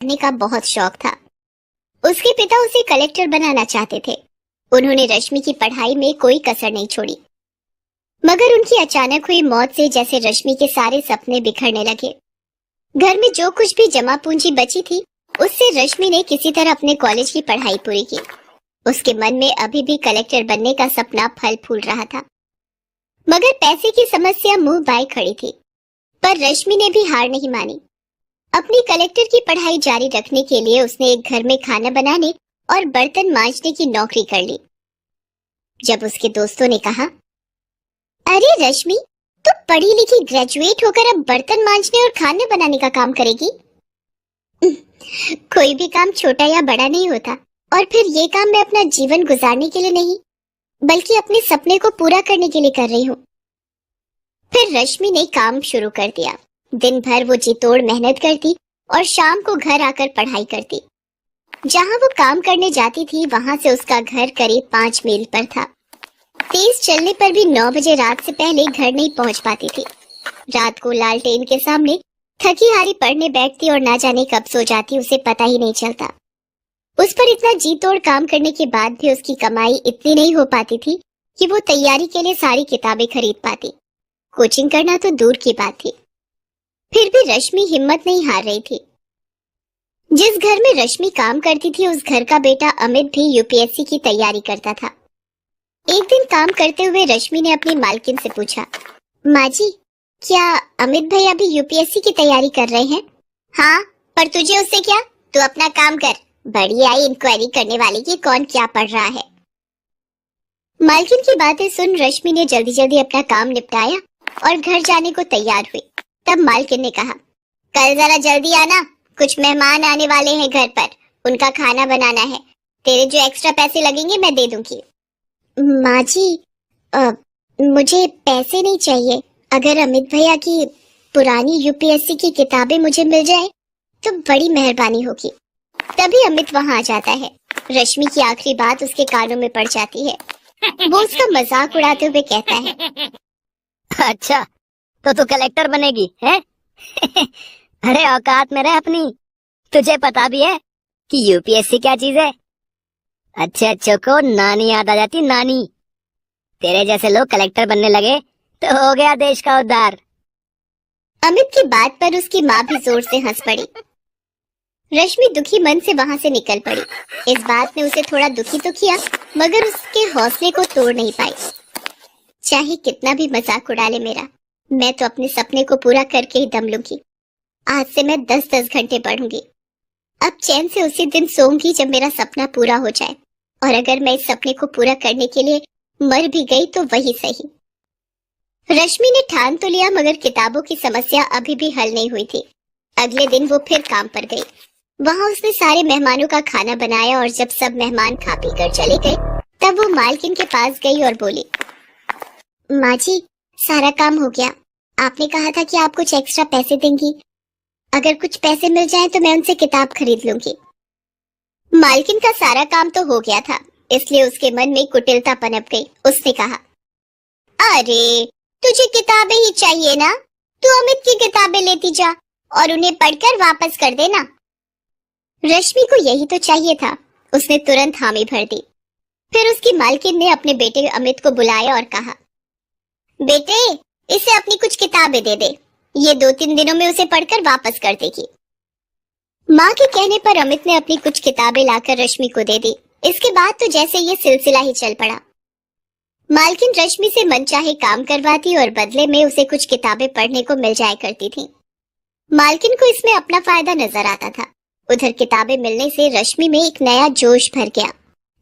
पढ़ने का बहुत शौक था। उसके पिता उसे कलेक्टर बनाना चाहते थे। उन्होंने रश्मि की पढ़ाई में कोई कसर नहीं छोड़ी। मगर उनकी अचानक हुई मौत से जैसे रश्मि के सारे सपने बिखरने लगे। घर में जो कुछ भी जमा पूंजी बची थी, उससे रश्मि ने किसी तरह अपने कॉलेज की पढ़ाई पूरी की। उसके मन में अभी भी कलेक्टर बनने का सपना फल फूल रहा था। मगर पैसे की समस्या मुंह बाए खड़ी थी। पर रश्मि ने भी हार नहीं मानी। अपनी कलेक्टर की पढ़ाई जारी रखने के लिए उसने एक घर में खाना बनाने और बर्तन मांजने की नौकरी कर ली। जब उसके दोस्तों ने कहा, अरे रश्मि, तू पढ़ी लिखी ग्रेजुएट होकर अब बर्तन मांजने और खाने बनाने का काम करेगी? कोई भी काम छोटा या बड़ा नहीं होता, और फिर ये काम मैं अपना जीवन गुजारने के लिए नहीं, बल्कि अपने सपने को पूरा करने के लिए कर रही हूँ। फिर रश्मि ने काम शुरू कर दिया। दिन भर वो जी तोड़ मेहनत करती और शाम को घर आकर पढ़ाई करती। जहाँ वो काम करने जाती थी, वहां से उसका घर करीब 5 मील पर था। तेज चलने पर भी 9 बजे रात से पहले घर नहीं पहुंच पाती थी। रात को लालटेन के सामने थकी हारी पढ़ने बैठती और ना जाने कब सो जाती, उसे पता ही नहीं चलता। उस पर इतना जी तोड़ काम करने के बाद भी उसकी कमाई इतनी नहीं हो पाती थी कि वो तैयारी के लिए सारी किताबें खरीद पाती। कोचिंग करना तो दूर की बात थी। फिर भी रश्मि हिम्मत नहीं हार रही थी। जिस घर में रश्मि काम करती थी, उस घर का बेटा अमित भी यूपीएससी की तैयारी करता था। एक दिन काम करते हुए रश्मि ने अपनी मालकिन से पूछा, माँ जी, क्या अमित भैया भी यूपीएससी की तैयारी कर रहे हैं? हाँ, पर तुझे उससे क्या? तू अपना काम कर। बड़ी आई इंक्वायरी करने वाली की कौन क्या पढ़ रहा है। मालकिन की बातें सुन रश्मि ने जल्दी जल्दी अपना काम निपटाया और घर जाने को तैयार हुई। तब मालकिन ने कहा, कल जरा जल्दी आना, कुछ मेहमान आने वाले हैं घर पर, उनका खाना बनाना है। तेरे जो एक्स्ट्रा पैसे लगेंगे मैं दे दूंगी। माँ जी, मुझे पैसे नहीं चाहिए। अगर अमित भैया की पुरानी यूपीएससी की किताबें मुझे मिल जाए तो बड़ी मेहरबानी होगी। तभी अमित वहाँ आ जाता है। रश्मि की आखिरी बात उसके कानों में पड़ जाती है। वो उसका मजाक उड़ाते हुए कहता है, अच्छा, तो तू कलेक्टर बनेगी है? अरे औकात में रह अपनी। तुझे पता भी है कि यूपीएससी क्या चीज है? अच्छे अच्छों को नानी याद आ जाती, नानी। तेरे जैसे लोग कलेक्टर बनने लगे तो हो गया देश का उद्धार। अमित की बात पर उसकी माँ भी जोर से हंस पड़ी। रश्मि दुखी मन से वहां से निकल पड़ी। इस बात ने उसे थोड़ा दुखी तो किया, मगर उसके हौसले को तोड़ नहीं पाई। चाहे कितना भी मजाक उड़ा ले मेरा, मैं तो अपने सपने को पूरा करके ही दम लूंगी। आज से मैं 10-10 घंटे पढ़ूंगी। अब चैन से उसी दिन सोऊंगी जब मेरा सपना पूरा हो जाए, और अगर मैं इस सपने को पूरा करने के लिए मर भी गई तो वही सही। रश्मि ने ठान तो लिया, मगर किताबों की समस्या अभी भी हल नहीं हुई थी। अगले दिन वो फिर काम पर गई। वहां उसने सारे मेहमानों का खाना बनाया और जब सब मेहमान खा पी कर चले गए, तब वो मालकिन के पास गई और बोली, माँ जी, सारा काम हो गया। आपने कहा था कि आप कुछ एक्स्ट्रा पैसे देंगी। अगर कुछ पैसे मिल जाएं तो मैं उनसे किताब खरीद लूंगी। मालकिन का सारा काम तो हो गया था, इसलिए उसके मन में कुटिलता पनप गई। उसने कहा, अरे तुझे किताबें ही चाहिए ना, तू अमित की किताबें लेती जा और उन्हें पढ़कर वापस कर देना। रश्मि को यही तो चाहिए था। उसने तुरंत हामी भर दी। फिर उसकी मालकिन ने अपने बेटे अमित को बुलाया और कहा, बेटे, इसे अपनी कुछ किताबें दे दे, ये 2-3 दिनों में उसे पढ़कर वापस कर देगी। माँ के कहने पर अमित ने अपनी कुछ किताबें लाकर रश्मि को दे दी। इसके बाद तो जैसे ये सिलसिला ही चल पड़ा। मालकिन रश्मि से मनचाहे काम करवाती और बदले में उसे कुछ किताबें पढ़ने को मिल जाया करती थी। मालकिन को इसमें अपना फायदा नजर आता था। उधर किताबें मिलने से रश्मि में एक नया जोश भर गया।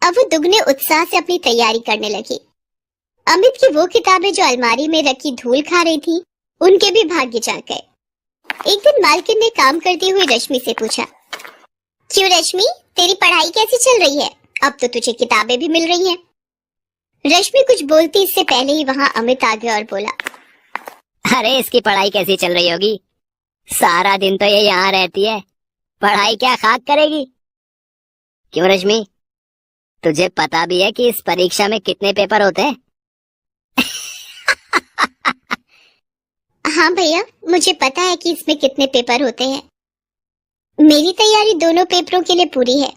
अब वो दुगने उत्साह से अपनी तैयारी करने लगी। अमित की वो किताबें जो अलमारी में रखी धूल खा रही थी, उनके भी भाग्य जाग गए। एक दिन मालकिन ने काम करती हुई रश्मि से पूछा, क्यों रश्मि, तेरी पढ़ाई कैसी चल रही है? अब तो तुझे किताबें भी मिल रही हैं। रश्मि कुछ बोलती इससे पहले ही वहां अमित आ गया और बोला, अरे इसकी पढ़ाई कैसी चल रही होगी? सारा दिन तो ये यहाँ रहती है, पढ़ाई क्या खाक करेगी? क्यों रश्मि, तुझे पता भी है कि इस परीक्षा में कितने पेपर होते हैं? हाँ भैया, मुझे पता है कि इसमें कितने पेपर होते हैं। मेरी तैयारी दोनों पेपरों के लिए पूरी है।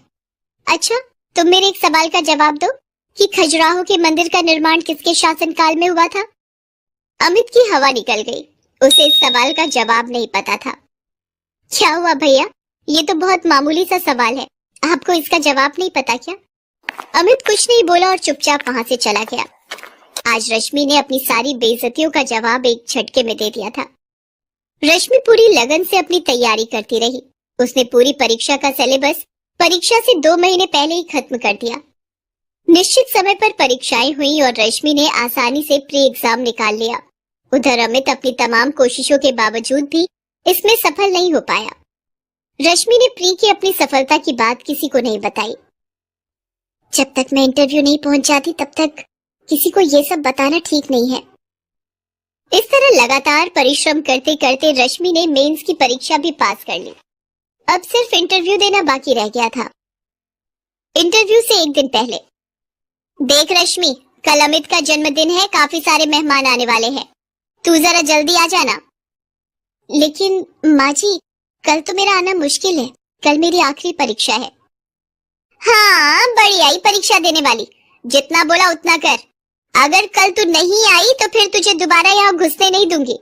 अच्छा, तुम मेरे एक सवाल का जवाब दो कि खजुराहो के मंदिर का निर्माण किसके शासनकाल में हुआ था? अमित की हवा निकल गई। उसे इस सवाल का जवाब नहीं पता था। क्या हुआ भैया? ये तो बहुत मामूली सा सवाल है, आपको इसका जवाब नहीं पता क्या? अमित कुछ नहीं बोला और चुपचाप वहां से चला गया। आज रश्मि ने अपनी सारी बेइज्जतियों का जवाब एक झटके में दे दिया था। रश्मि पूरी लगन से अपनी तैयारी करती रही। उसने पूरी परीक्षा का सिलेबस परीक्षा से 2 महीने पहले ही खत्म कर दिया। निश्चित समय पर परीक्षाएं हुई और रश्मि ने आसानी से प्री एग्जाम निकाल लिया। उधर अमित अपनी तमाम कोशिशों के बावजूद भी इसमें सफल नहीं हो पाया। रश्मि ने प्री की अपनी सफलता की बात किसी को नहीं बताई। जब तक मैं इंटरव्यू नहीं पहुंच जाती तब तक किसी को ये सब बताना ठीक नहीं है। इस तरह लगातार परिश्रम करते करते रश्मि ने मेंस की परीक्षा भी पास कर ली। अब सिर्फ इंटरव्यू देना बाकी रह गया था। इंटरव्यू से एक दिन पहले, देख रश्मि, कल अमित का जन्मदिन है, काफी सारे मेहमान आने वाले हैं, तू जरा जल्दी आ जाना। लेकिन माँ जी, कल तो मेरा आना मुश्किल है, कल मेरी आखिरी परीक्षा है। हाँ, बढ़िया ही परीक्षा देने वाली, जितना बोला उतना कर। अगर कल तू नहीं आई तो फिर तुझे दोबारा यहाँ घुसने नहीं दूंगी।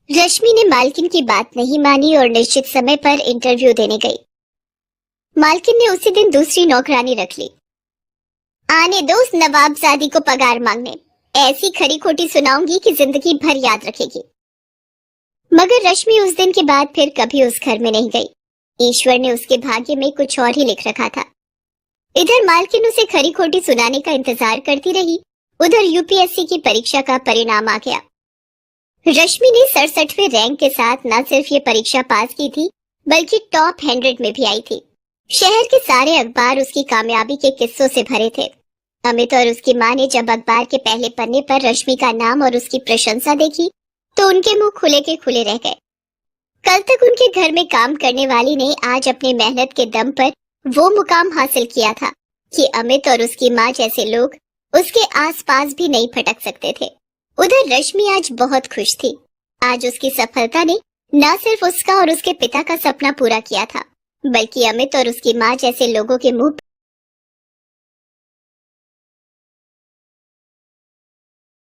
रश्मि ने मालकिन की बात नहीं मानी और निश्चित समय पर इंटरव्यू देने गई। मालकिन ने उसी दिन दूसरी नौकरानी रख ली। आने दो उस नवाबजादी को पगार मांगने, ऐसी खरी खोटी सुनाऊंगी कि जिंदगी भर याद रखेगी। मगर रश्मि उस दिन के बाद फिर कभी उस घर में नहीं गई। ईश्वर ने उसके भाग्य में कुछ और ही लिख रखा था। इधर मालकिन उसे खरी खोटी सुनाने का इंतजार करती रही, उधर यूपीएससी की परीक्षा का परिणाम आ गया। रश्मि ने 67वें रैंक के साथ न सिर्फ ये परीक्षा पास की थी, बल्कि टॉप 100 में भी आई थी। शहर के सारे अखबार उसकी कामयाबी के किस्सों से भरे थे। अमित और उसकी माँ ने जब अखबार के पहले पन्ने पर रश्मि का नाम और उसकी प्रशंसा देखी तो उनके मुंह खुले के खुले रह गए। कल तक उनके घर में काम करने वाली ने आज अपनी मेहनत के दम पर वो मुकाम हासिल किया था कि अमित और उसकी माँ जैसे लोग उसके आसपास भी नहीं फटक सकते थे। उधर रश्मि आज बहुत खुश थी। आज उसकी सफलता ने न सिर्फ उसका और उसके पिता का सपना पूरा किया था, बल्कि अमित और उसकी माँ जैसे लोगों के मुंह